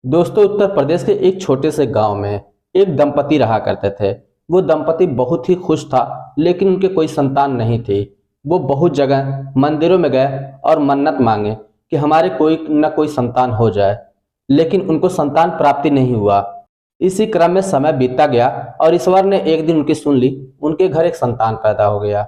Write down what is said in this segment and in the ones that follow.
दोस्तों, उत्तर प्रदेश के एक छोटे से गांव में एक दंपति रहा करते थे। वो दंपति बहुत ही खुश था, लेकिन उनके कोई संतान नहीं थी। वो बहुत जगह मंदिरों में गए और मन्नत मांगे कि हमारे कोई न कोई संतान हो जाए, लेकिन उनको संतान प्राप्ति नहीं हुआ। इसी क्रम में समय बीतता गया और ईश्वर ने एक दिन उनकी सुन ली। उनके घर एक संतान पैदा हो गया।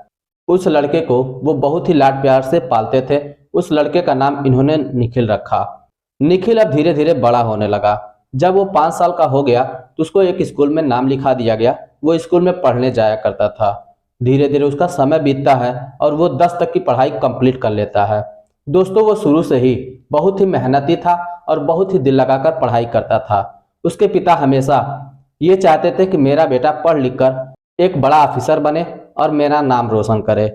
उस लड़के को वो बहुत ही लाड प्यार से पालते थे। उस लड़के का नाम इन्होंने निखिल रखा। निखिल अब धीरे धीरे बड़ा होने लगा। जब वो 5 साल का हो गया तो उसको एक स्कूल में नाम लिखा दिया गया। वो स्कूल में पढ़ने जाया करता था। धीरे धीरे उसका समय बीतता है और वो 10 तक की पढ़ाई कंप्लीट कर लेता है। दोस्तों, वो शुरू से ही बहुत ही मेहनती था और बहुत ही दिल लगाकर पढ़ाई करता था। उसके पिता हमेशा ये चाहते थे कि मेरा बेटा पढ़ लिख कर एक बड़ा ऑफिसर बने और मेरा नाम रोशन करे।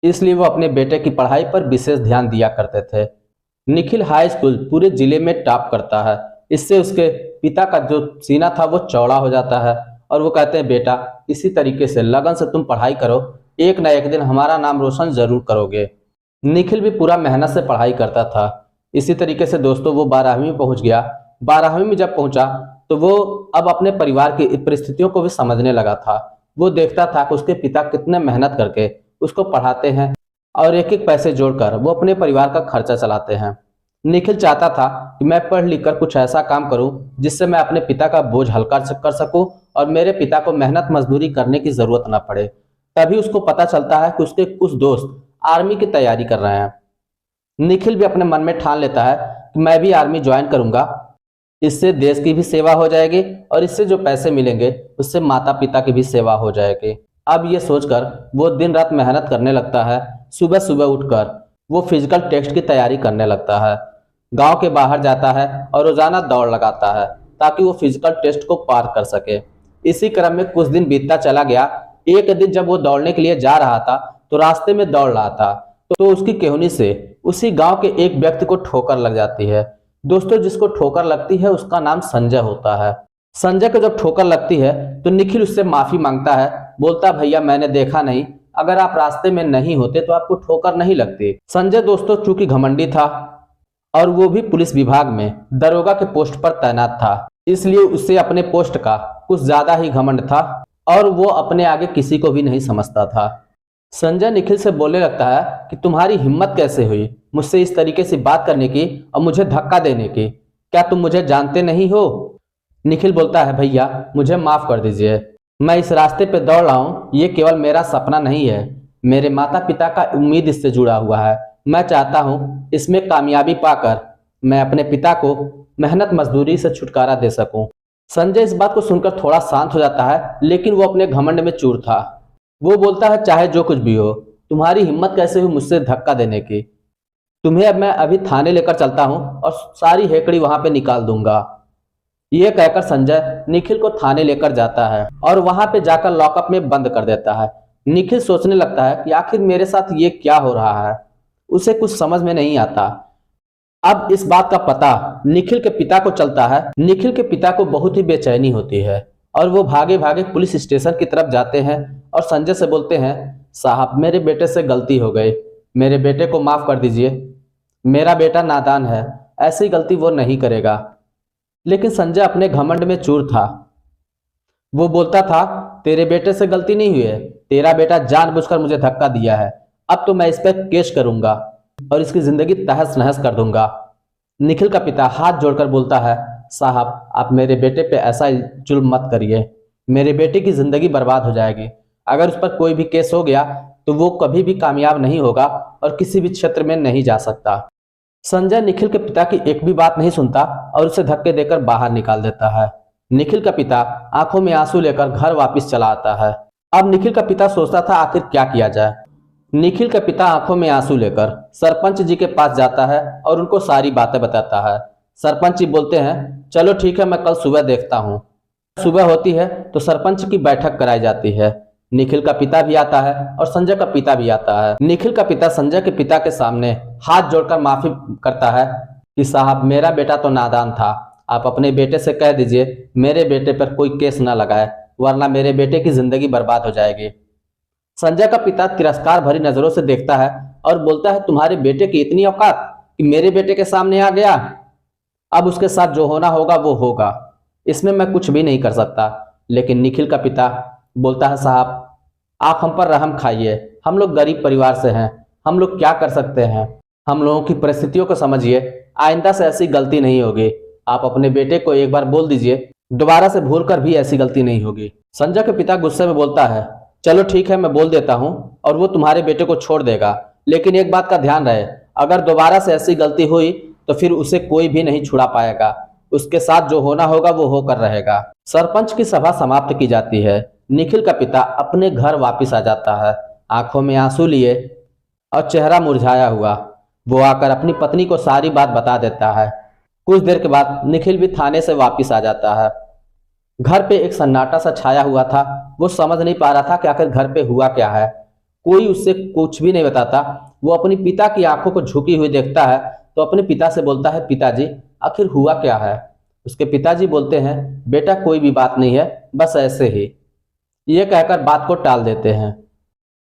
इसलिए वो अपने बेटे की पढ़ाई पर विशेष ध्यान दिया करते थे। निखिल हाई स्कूल पूरे जिले में टॉप करता है। इससे उसके पिता का जो सीना था वो चौड़ा हो जाता है और वो कहते हैं, बेटा इसी तरीके से लगन से तुम पढ़ाई करो, एक ना एक दिन हमारा नाम रोशन जरूर करोगे। निखिल भी पूरा मेहनत से पढ़ाई करता था। इसी तरीके से दोस्तों वो 12वीं में पहुंच गया। 12वीं में जब पहुंचा तो वो अब अपने परिवार की परिस्थितियों को भी समझने लगा था। वो देखता था कि उसके पिता कितने मेहनत करके उसको पढ़ाते हैं और एक एक पैसे जोड़कर वो अपने परिवार का खर्चा चलाते हैं। निखिल चाहता था कि मैं पढ़ लिख कर कुछ ऐसा काम करूं जिससे मैं अपने पिता का बोझ हल्का कर सकूं और मेरे पिता को मेहनत मजदूरी करने की जरूरत न पड़े। तभी उसको पता चलता है कि उसके कुछ दोस्त आर्मी की तैयारी कर रहे हैं। निखिल भी अपने मन में ठान लेता है कि मैं भी आर्मी ज्वाइन करूंगा। इससे देश की भी सेवा हो जाएगी और इससे जो पैसे मिलेंगे उससे माता पिता की भी सेवा हो जाएगी। अब ये सोचकर वो दिन रात मेहनत करने लगता है। सुबह सुबह उठकर वो फिजिकल टेस्ट की तैयारी करने लगता है। गांव के बाहर जाता है और रोजाना दौड़ लगाता है ताकि वो फिजिकल टेस्ट को पार कर सके। इसी क्रम में कुछ दिन बीतता चला गया। एक दिन जब वो दौड़ने के लिए जा रहा था तो रास्ते में दौड़ रहा था तो उसकी केहूनी से उसी गांव के एक व्यक्ति को ठोकर लग जाती है। दोस्तों, जिसको ठोकर लगती है उसका नाम संजय होता है। संजय को जब ठोकर लगती है तो निखिल उससे माफी मांगता है। बोलता, भैया मैंने देखा नहीं, अगर आप रास्ते में नहीं होते तो आपको ठोकर नहीं लगती। संजय दोस्तों चूंकि घमंडी था और वो भी पुलिस विभाग में दरोगा के पोस्ट पर तैनात था, इसलिए उससे अपने पोस्ट का कुछ ज्यादा ही घमंड था और वो अपने आगे किसी को भी नहीं समझता था। संजय निखिल से बोलने लगता है कि तुम्हारी हिम्मत कैसे हुई मुझसे इस तरीके से बात करने की और मुझे धक्का देने की? क्या तुम मुझे जानते नहीं हो? निखिल बोलता है, भैया मुझे माफ कर दीजिए, मैं इस रास्ते पे दौड़ रहा हूँ, ये केवल मेरा सपना नहीं है, मेरे माता पिता का उम्मीद इससे जुड़ा हुआ है। मैं चाहता हूँ इसमें कामयाबी पाकर मैं अपने पिता को मेहनत मजदूरी से छुटकारा दे सकूं। संजय इस बात को सुनकर थोड़ा शांत हो जाता है, लेकिन वो अपने घमंड में चूर था। वो बोलता है, चाहे जो कुछ भी हो, तुम्हारी हिम्मत कैसे हुई मुझसे धक्का देने की? तुम्हें अब मैं अभी थाने लेकर चलता हूँ और सारी हेकड़ी वहां पे निकाल दूंगा। ये कहकर संजय निखिल को थाने लेकर जाता है और वहां पे जाकर लॉकअप में बंद कर देता है। निखिल सोचने लगता है कि आखिर मेरे साथ ये क्या हो रहा है। उसे कुछ समझ में नहीं आता। अब इस बात का पता निखिल के पिता को चलता है। निखिल के पिता को बहुत ही बेचैनी होती है और वो भागे भागे पुलिस स्टेशन की तरफ जाते हैं और संजय से बोलते हैं, साहब मेरे बेटे से गलती हो गई, मेरे बेटे को माफ कर दीजिए, मेरा बेटा नादान है, ऐसी गलती वो नहीं करेगा। लेकिन संजय अपने घमंड में चूर था। वो बोलता था, तेरे बेटे से गलती नहीं हुई है, तेरा बेटा जानबूझकर मुझे धक्का दिया है, अब तो मैं इस पर केस करूंगा और इसकी जिंदगी तहस नहस कर दूंगा। निखिल का पिता हाथ जोड़कर बोलता है, साहब आप मेरे बेटे पे ऐसा जुल्म मत करिए, मेरे बेटे की जिंदगी बर्बाद हो जाएगी। अगर उस पर कोई भी केस हो गया तो वो कभी भी कामयाब नहीं होगा और किसी भी क्षेत्र में नहीं जा सकता। संजय निखिल के पिता की एक भी बात नहीं सुनता और उसे धक्के देकर बाहर निकाल देता है। निखिल का पिता आंखों में आंसू लेकर घर वापस चला आता है। अब निखिल का पिता सोचता था आखिर क्या किया जाए। निखिल का पिता आंखों में आंसू लेकर सरपंच जी के पास जाता है और उनको सारी बातें बताता है। सरपंच जी बोलते हैं, चलो ठीक है, मैं कल सुबह देखता हूँ। सुबह होती है तो सरपंच की बैठक कराई जाती है। निखिल का पिता भी आता है और संजय का पिता भी आता है। निखिल का पिता संजय के पिता के सामने हाथ जोड़कर माफी करता है कि साहब मेरा बेटा तो नादान था, आप अपने बेटे से कह दीजिए मेरे बेटे पर कोई केस न लगाए, वरना मेरे बेटे की जिंदगी बर्बाद हो जाएगी। संजय का पिता तिरस्कार भरी नजरों से देखता है और बोलता है, तुम्हारे बेटे की इतनी औकात कि मेरे बेटे के सामने आ गया? अब उसके साथ जो होना होगा वो होगा, इसमें मैं कुछ भी नहीं कर सकता। लेकिन निखिल का पिता बोलता है, साहब आप हम पर रहम खाइए, हम लोग गरीब परिवार से हैं, हम लोग क्या कर सकते हैं, हम लोगों की परिस्थितियों को समझिए, आइंदा से ऐसी गलती नहीं होगी। आप अपने बेटे को एक बार बोल दीजिए, दोबारा से भूल कर भी ऐसी गलती नहीं होगी। संजय के पिता गुस्से में बोलता है, चलो ठीक है, मैं बोल देता हूं और वो तुम्हारे बेटे को छोड़ देगा, लेकिन एक बात का ध्यान रहे, अगर दोबारा से ऐसी गलती हुई तो फिर उसे कोई भी नहीं छुड़ा पाएगा, उसके साथ जो होना होगा वो होकर रहेगा। सरपंच की सभा समाप्त की जाती है। निखिल का पिता अपने घर वापस आ जाता है, आंखों में आंसू लिए और चेहरा मुरझाया हुआ। वो आकर अपनी पत्नी को सारी बात बता देता है। कुछ देर के बाद निखिल भी थाने से वापस आ जाता है। घर पे एक सन्नाटा सा छाया हुआ था। वो समझ नहीं पा रहा था कि आखिर घर पे हुआ क्या है। कोई उससे कुछ भी नहीं बताता। वो अपनी पिता की आंखों को झुकी हुई देखता है तो अपने पिता से बोलता है, पिताजी आखिर हुआ क्या है। उसके पिताजी बोलते हैं, बेटा कोई भी बात नहीं है, बस ऐसे ही। ये कहकर बात को टाल देते हैं।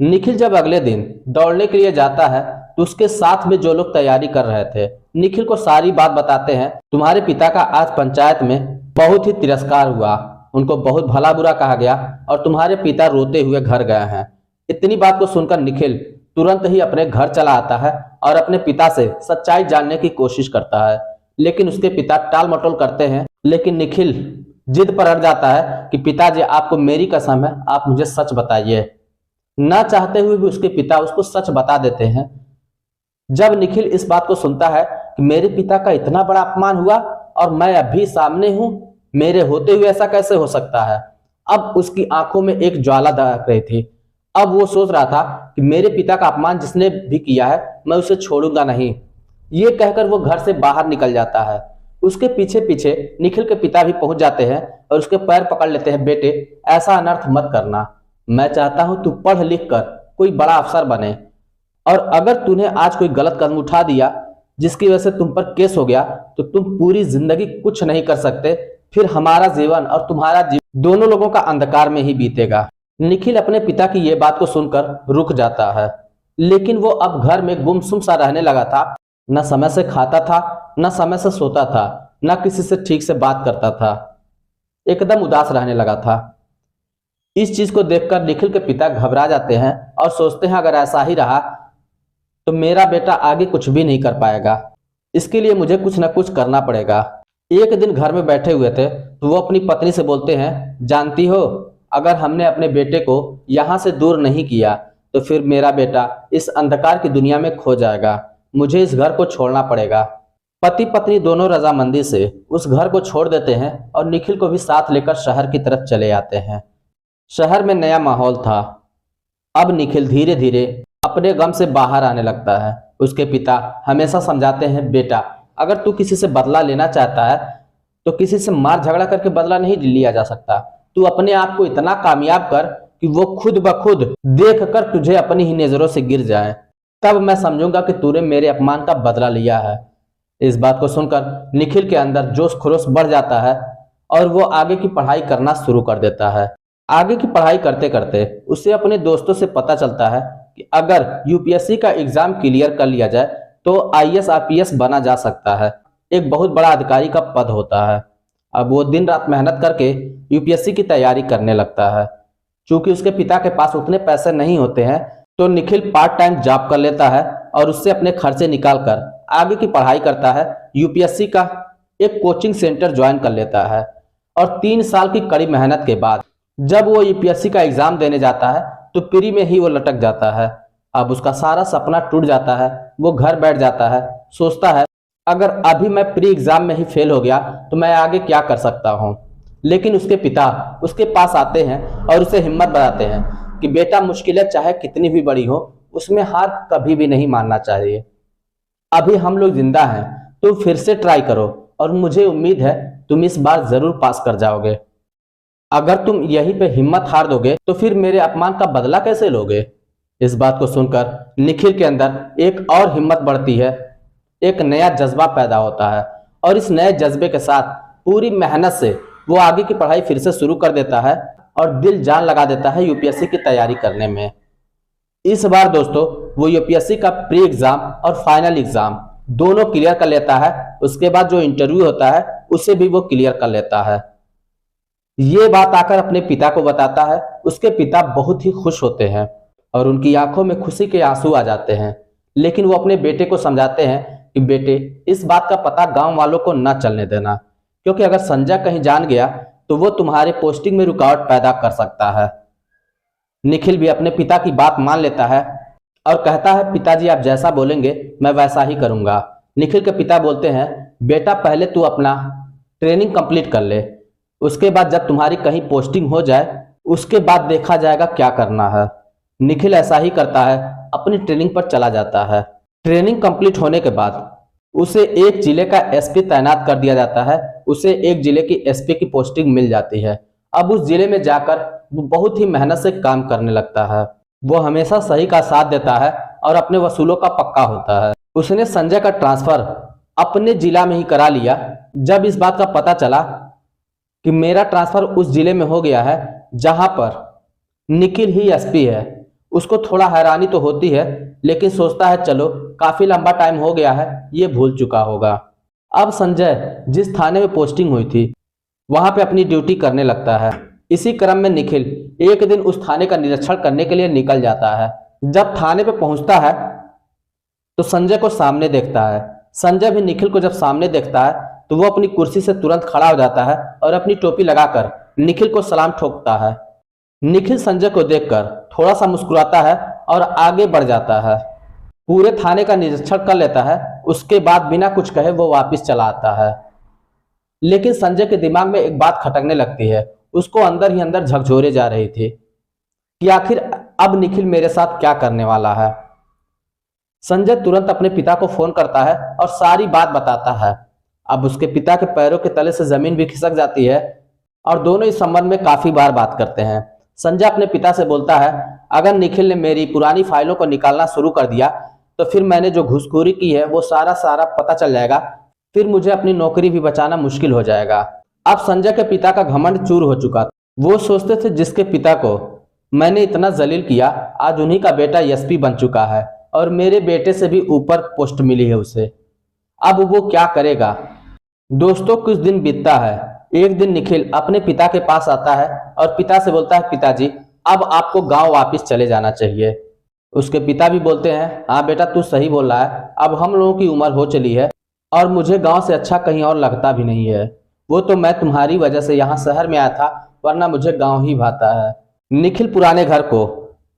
निखिल जब अगले दिन दौड़ने के लिए जाता है तो उसके साथ में जो लोग तैयारी कर रहे थे निखिल को सारी बात बताते हैं। तुम्हारे पिता का आज पंचायत में बहुत ही तिरस्कार हुआ, उनको बहुत भला बुरा कहा गया और तुम्हारे पिता रोते हुए घर गए हैं। इतनी बात को सुनकर निखिल तुरंत ही अपने घर चला आता है और अपने पिता से सच्चाई जानने की कोशिश करता है, लेकिन उसके पिता टाल मटोल करते हैं। लेकिन निखिल जिद पर अड़ जाता है कि पिताजी आपको मेरी कसम है, आप मुझे सच बताइए। ना चाहते हुए भी उसके पिता उसको सच बता देते हैं। जब निखिल इस बात को सुनता है कि मेरे पिता का इतना बड़ा अपमान हुआ और मैं अभी सामने हूं, मेरे होते हुए ऐसा कैसे हो सकता है, अब उसकी आंखों में एक ज्वाला दहक रही थी। अब वो सोच रहा था कि मेरे पिता का अपमान जिसने भी किया है मैं उसे छोड़ूंगा नहीं। ये कहकर वो घर से बाहर निकल जाता है। उसके पीछे पीछे निखिल के पिता भी पहुंच जाते हैं और उसके पैर पकड़ लेते हैं, बेटे ऐसा अनर्थ मत करना, मैं चाहता हूं तू पढ़ लिख कर कोई बड़ा अफसर बने, और अगर तूने आज कोई गलत कदम उठा दिया जिसकी वजह से तुम पर केस हो गया तो तुम पूरी जिंदगी कुछ नहीं कर सकते, फिर हमारा जीवन और तुम्हारा जीवन दोनों लोगों का अंधकार में ही बीतेगा। निखिल अपने पिता की यह बात को सुनकर रुक जाता है, लेकिन वो अब घर में गुमसुम सा रहने लगा था। न समय से खाता था, न समय से सोता था, न किसी से ठीक से बात करता था, एकदम उदास रहने लगा था। इस चीज को देखकर निखिल के पिता घबरा जाते हैं और सोचते हैं अगर ऐसा ही रहा तो मेरा बेटा आगे कुछ भी नहीं कर पाएगा, इसके लिए मुझे कुछ ना कुछ करना पड़ेगा। एक दिन घर में बैठे हुए थे तो वो अपनी पत्नी से बोलते हैं, जानती हो अगर हमने अपने बेटे को यहाँ से दूर नहीं किया तो फिर मेरा बेटा इस अंधकार की दुनिया में खो जाएगा, मुझे इस घर को छोड़ना पड़ेगा। पति पत्नी दोनों रजामंदी से उस घर को छोड़ देते हैं और निखिल को भी साथ लेकर शहर की तरफ चले आते हैं। शहर में नया माहौल था। अब निखिल धीरे धीरे अपने गम से बाहर आने लगता है। उसके पिता हमेशा समझाते हैं, बेटा अगर तू किसी से बदला लेना चाहता है तो किसी से मार झगड़ा करके बदला नहीं लिया जा सकता, तू अपने आप को इतना कामयाब कर कि वो खुद ब खुद देख कर तुझे अपनी ही नजरों से गिर जाए, तब मैं समझूंगा कि तूने मेरे अपमान का बदला लिया है। इस बात को सुनकर निखिल के अंदर जोश खरोश बढ़ जाता है और वो आगे की पढ़ाई करना शुरू कर देता है। आगे की पढ़ाई करते करते उसे अपने दोस्तों से पता चलता है कि अगर यूपीएससी का एग्जाम क्लियर कर लिया जाए तो आईएएस आईपीएस बना जा सकता है, एक बहुत बड़ा अधिकारी का पद होता है। अब वो दिन रात मेहनत करके यूपीएससी की तैयारी करने लगता है। चूंकि उसके पिता के पास उतने पैसे नहीं होते हैं तो निखिल पार्ट टाइम जॉब कर लेता है और उससे अपने खर्चे निकाल कर आगे की पढ़ाई करता है। यूपीएससी का एक कोचिंग सेंटर ज्वाइन कर लेता है और 3 साल की कड़ी मेहनत के बाद जब वो यूपीएससी का एग्जाम देने जाता है तो प्री में ही वो लटक जाता है। अब उसका सारा सपना टूट जाता है। वो घर बैठ जाता है, सोचता है अगर अभी मैं प्री एग्जाम में ही फेल हो गया तो मैं आगे क्या कर सकता हूँ। लेकिन उसके पिता उसके पास आते हैं और उसे हिम्मत बताते हैं कि बेटा मुश्किलें चाहे कितनी भी बड़ी हो उसमें हार कभी भी नहीं मानना चाहिए। अभी हम लोग जिंदा हैं, तुम फिर से ट्राई करो और मुझे उम्मीद है तुम इस बार जरूर पास कर जाओगे। अगर तुम यहीं पे हिम्मत हार दोगे तो फिर मेरे अपमान का बदला कैसे लोगे। इस बात को सुनकर निखिल के अंदर एक और हिम्मत बढ़ती है, एक नया जज्बा पैदा होता है और इस नए जज्बे के साथ पूरी मेहनत से वो आगे की पढ़ाई फिर से शुरू कर देता है और दिल जान लगा देता है यूपीएससी की तैयारी करने में। इस बार दोस्तों वो यूपीएससी का प्री एग्जाम और फाइनल एग्जाम दोनों क्लियर कर लेता है। उसके बाद जो इंटरव्यू होता है उसे भी वो क्लियर कर लेता है। ये बात आकर अपने पिता को बताता है। उसके पिता बहुत ही खुश होते हैं और उनकी आंखों में खुशी के आंसू आ जाते हैं। लेकिन वो अपने बेटे को समझाते हैं कि बेटे, इस बात का पता गांव वालों को न चलने देना, क्योंकि अगर संजय कहीं जान गया तो वो तुम्हारे पोस्टिंग में रुकावट पैदा कर सकता है। निखिल भी अपने पिता की बात मान लेता है और कहता है, पिताजी आप जैसा बोलेंगे मैं वैसा ही करूंगा। निखिल के पिता बोलते हैं, बेटा पहले तू अपना ट्रेनिंग कंप्लीट कर ले, उसके बाद जब तुम्हारी कहीं पोस्टिंग हो जाए उसके बाद देखा जाएगा क्या करना है। निखिल ऐसा ही करता है, अपनी ट्रेनिंग पर चला जाता है। ट्रेनिंग कंप्लीट होने के बाद उसे एक जिले का एसपी तैनात कर दिया जाता है। उसे एक जिले की एसपी की पोस्टिंग मिल जाती है। अब उस जिले में जाकर वो बहुत ही मेहनत से काम करने लगता है। वो हमेशा सही का साथ देता है और अपने वसूलों का पक्का होता है। उसने संजय का ट्रांसफर अपने जिला में ही करा लिया। जब इस बात का पता चला कि मेरा ट्रांसफर उस जिले में हो गया है जहां पर निखिल ही एसपी है, उसको थोड़ा हैरानी तो होती है, लेकिन सोचता है चलो काफी लंबा टाइम हो गया है, ये भूल चुका होगा। अब संजय जिस थाने में पोस्टिंग हुई थी वहां पे अपनी ड्यूटी करने लगता है। इसी क्रम में निखिल एक दिन उस थाने का निरीक्षण करने के लिए निकल जाता है। जब थाने पे पहुंचता है तो संजय को सामने देखता है। संजय भी निखिल को जब सामने देखता है तो वो अपनी कुर्सी से तुरंत खड़ा हो जाता है और अपनी टोपी लगाकर निखिल को सलाम ठोकता है। निखिल संजय को देखकर थोड़ा सा मुस्कुराता है और आगे बढ़ जाता है। पूरे थाने का निरीक्षण कर लेता है। उसके बाद बिना कुछ कहे वो वापस चला आता है। लेकिन संजय के दिमाग में एक बात खटकने लगती है। उसको अंदर ही अंदर झकझोरे जा रही थी कि आखिर अब निखिल मेरे साथ क्या करने वाला है। संजय तुरंत अपने पिता को फोन करता है और सारी बात बताता है। अब उसके पिता के पैरों के तले से जमीन भी खिसक जाती है और दोनों इस संबंध में काफी बार बात करते हैं। संजय अपने पिता से बोलता है, अगर निखिल ने मेरी पुरानी फाइलों को निकालना शुरू कर दिया तो फिर मैंने जो घूसखोरी की है वो सारा पता चल जाएगा, फिर मुझे अपनी नौकरी भी बचाना मुश्किल हो जाएगा। अब संजय के पिता का घमंड चूर हो चुका था। वो सोचते थे जिसके पिता को मैंने इतना जलील किया, आज उन्हीं का बेटा एसपी बन चुका है और मेरे बेटे से भी ऊपर पोस्ट मिली है उसे। अब वो क्या करेगा। दोस्तों कुछ दिन बीतता है। एक दिन निखिल अपने पिता के पास आता है और पिता से बोलता है, पिताजी अब आपको गांव वापस चले जाना चाहिए। उसके पिता भी बोलते हैं, हाँ बेटा तू सही बोल रहा है, अब हम लोगों की उम्र हो चली है और मुझे गांव से अच्छा कहीं और लगता भी नहीं है। वो तो मैं तुम्हारी वजह से यहाँ शहर में आया था, वरना मुझे गांव ही भाता है। निखिल पुराने घर को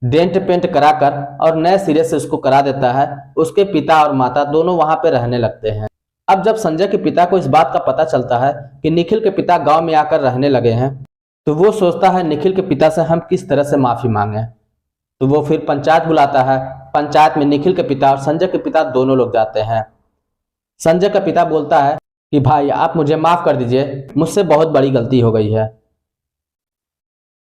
डेंट पेंट कराकर और नए सिरे से उसको करा देता है। उसके पिता और माता दोनों वहां पे रहने लगते हैं। अब जब संजय के पिता को इस बात का पता चलता है कि निखिल के पिता गांव में आकर रहने लगे हैं तो वो सोचता है निखिल के पिता से हम किस तरह से माफी मांगे। तो वो फिर पंचायत बुलाता है। पंचायत में निखिल के पिता और संजय के पिता दोनों लोग जाते हैं। संजय का पिता बोलता है कि भाई आप मुझे माफ कर दीजिए, मुझसे बहुत बड़ी गलती हो गई है।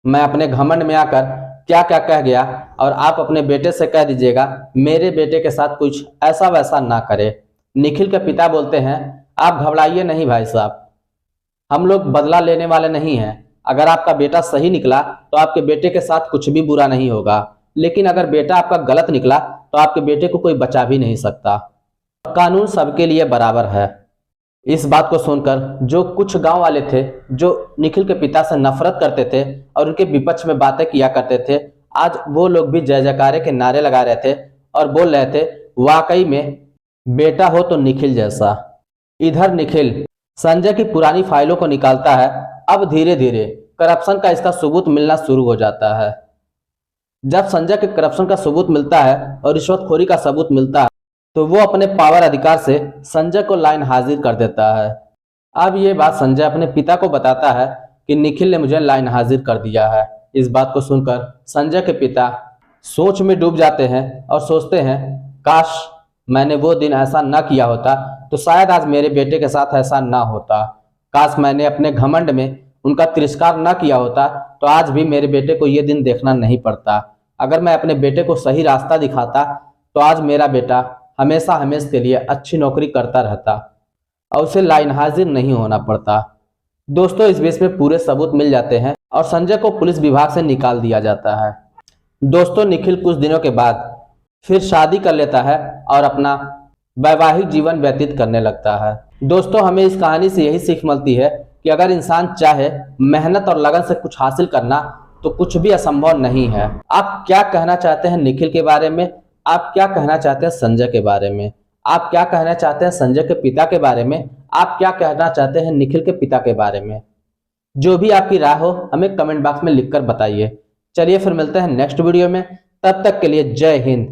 मैं अपने घमंड में आकर क्या क्या कह गया और आप अपने बेटे से कह दीजिएगा मेरे बेटे के साथ कुछ ऐसा वैसा ना करे। निखिल के पिता बोलते हैं, आप घबराइए नहीं भाई साहब, हम लोग बदला लेने वाले नहीं हैं। अगर आपका बेटा सही निकला तो आपके बेटे के साथ कुछ भी बुरा नहीं होगा, लेकिन अगर बेटा आपका गलत निकला तो आपके बेटे को कोई बचा भी नहीं सकता। कानून सबके लिए बराबर है। इस बात को सुनकर जो कुछ गांव वाले थे जो निखिल के पिता से नफरत करते थे और उनके विपक्ष में बातें किया करते थे, आज वो लोग भी जय जयकारे के नारे लगा रहे थे और बोल रहे थे वाकई में बेटा हो तो निखिल जैसा। इधर निखिल संजय की पुरानी फाइलों को निकालता है। अब धीरे धीरे करप्शन का इसका सबूत मिलना शुरू हो जाता है। जब संजय के करप्शन का सबूत मिलता है और रिश्वतखोरी का सबूत मिलता है तो वो अपने पावर अधिकार से संजय को लाइन हाजिर कर देता है। अब ये बात संजय अपने पिता को बताता है कि निखिल ने मुझे लाइन हाजिर कर दिया है। इस बात को सुनकर संजय के पिता सोच में डूब जाते हैं और सोचते हैं काश मैंने वो दिन ऐसा न किया होता तो शायद आज मेरे बेटे के साथ ऐसा ना होता। काश मैंने अपने घमंड में उनका तिरस्कार न किया होता तो आज भी मेरे बेटे को ये दिन देखना नहीं पड़ता। अगर मैं अपने बेटे को सही रास्ता दिखाता तो आज मेरा बेटा हमेशा हमेशा के लिए अच्छी नौकरी करता रहता और उसे लाइन हाजिर नहीं होना पड़ता। दोस्तों इस बेस में पूरे सबूत मिल जाते हैं और संजय को पुलिस विभाग से निकाल दिया जाता है। दोस्तों निखिल कुछ दिनों के बाद फिर शादी कर लेता है और अपना वैवाहिक जीवन व्यतीत करने लगता है। दोस्तों, हमें इस कहानी से यही सीख मिलती है कि अगर इंसान चाहे मेहनत और लगन से कुछ हासिल करना तो कुछ भी असंभव नहीं है। आप क्या कहना चाहते हैं निखिल के बारे में? आप क्या कहना चाहते हैं संजय के बारे में? आप क्या कहना चाहते हैं संजय के पिता के बारे में? आप क्या कहना चाहते हैं निखिल के पिता के बारे में? जो भी आपकी राय हो हमें कमेंट बॉक्स में लिखकर बताइए। चलिए फिर मिलते हैं नेक्स्ट वीडियो में। तब तक के लिए जय हिंद,